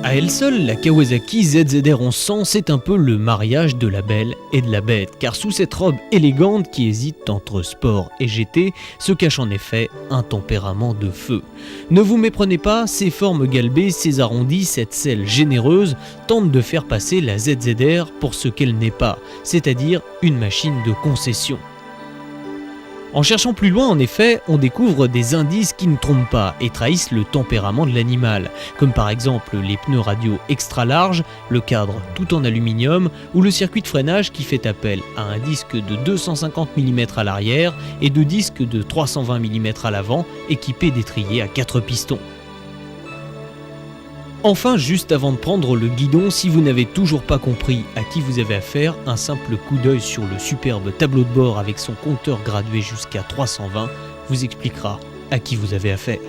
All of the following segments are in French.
À elle seule, la Kawasaki ZZR 1100, c'est un peu le mariage de la belle et de la bête, car sous cette robe élégante qui hésite entre sport et GT, se cache en effet un tempérament de feu. Ne vous méprenez pas, ces formes galbées, ces arrondis, cette selle généreuse, tentent de faire passer la ZZR pour ce qu'elle n'est pas, c'est-à-dire une machine de concession. En cherchant plus loin, en effet, on découvre des indices qui ne trompent pas et trahissent le tempérament de l'animal, comme par exemple les pneus radio extra larges, le cadre tout en aluminium ou le circuit de freinage qui fait appel à un disque de 250 mm à l'arrière et deux disques de 320 mm à l'avant équipés d'étriers à 4 pistons. Enfin, juste avant de prendre le guidon, si vous n'avez toujours pas compris à qui vous avez affaire, un simple coup d'œil sur le superbe tableau de bord avec son compteur gradué jusqu'à 320 vous expliquera à qui vous avez affaire.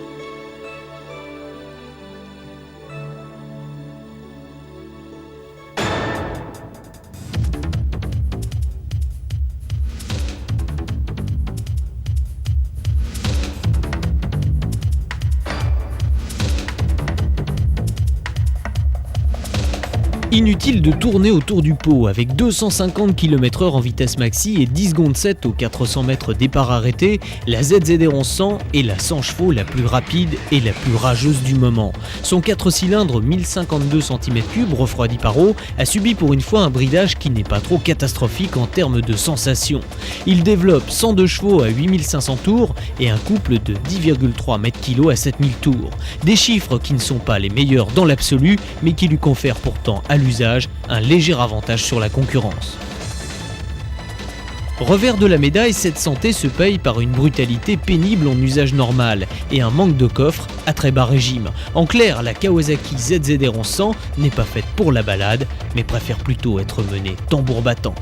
Inutile de tourner autour du pot, avec 250 km/h en vitesse maxi et 10 secondes 7 aux 400 mètres départ arrêté, la ZZR 1100 est la 100 chevaux la plus rapide et la plus rageuse du moment. Son 4 cylindres 1052 cm3 refroidi par eau a subi pour une fois un bridage qui n'est pas trop catastrophique en termes de sensations. Il développe 102 chevaux à 8500 tours et un couple de 10,3 m/kg à 7000 tours. Des chiffres qui ne sont pas les meilleurs dans l'absolu, mais qui lui confèrent pourtant à l'usage un léger avantage sur la concurrence. Revers de la médaille, cette santé se paye par une brutalité pénible en usage normal et un manque de coffre à très bas régime. En clair, la Kawasaki ZZR 1100 n'est pas faite pour la balade, mais préfère plutôt être menée tambour battant.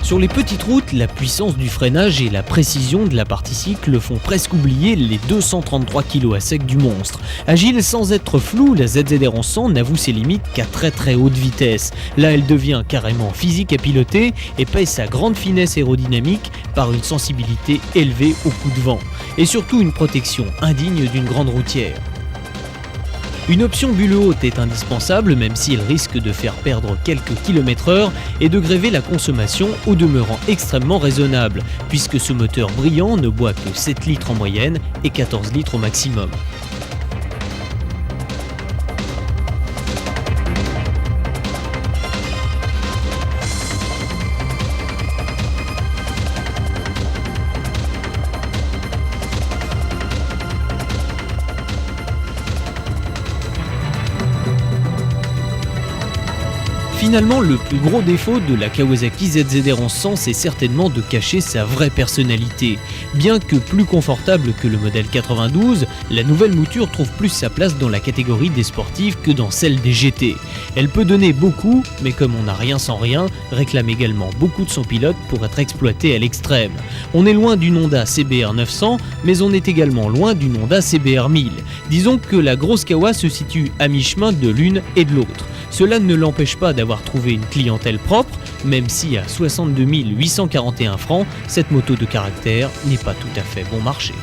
Sur les petites routes, la puissance du freinage et la précision de la partie cycle font presque oublier les 233 kg à sec du monstre. Agile sans être floue, la ZZR 1100 n'avoue ses limites qu'à très haute vitesse. Là, elle devient carrément physique à piloter et paye sa grande finesse aérodynamique par une sensibilité élevée au coup de vent. Et surtout une protection indigne d'une grande routière. Une option bulle haute est indispensable, même si elle risque de faire perdre quelques km/h et de gréver la consommation au demeurant extrêmement raisonnable, puisque ce moteur brillant ne boit que 7 litres en moyenne et 14 litres au maximum. Finalement, le plus gros défaut de la Kawasaki ZZR 1100, c'est certainement de cacher sa vraie personnalité. Bien que plus confortable que le modèle 92, la nouvelle mouture trouve plus sa place dans la catégorie des sportives que dans celle des GT. Elle peut donner beaucoup, mais comme on n'a rien sans rien, réclame également beaucoup de son pilote pour être exploitée à l'extrême. On est loin d'une Honda CBR 900, mais on est également loin d'une Honda CBR 1000. Disons que la grosse Kawa se situe à mi-chemin de l'une et de l'autre. Cela ne l'empêche pas d'avoir trouvé une clientèle propre, même si à 62 841 francs, cette moto de caractère n'est pas tout à fait bon marché.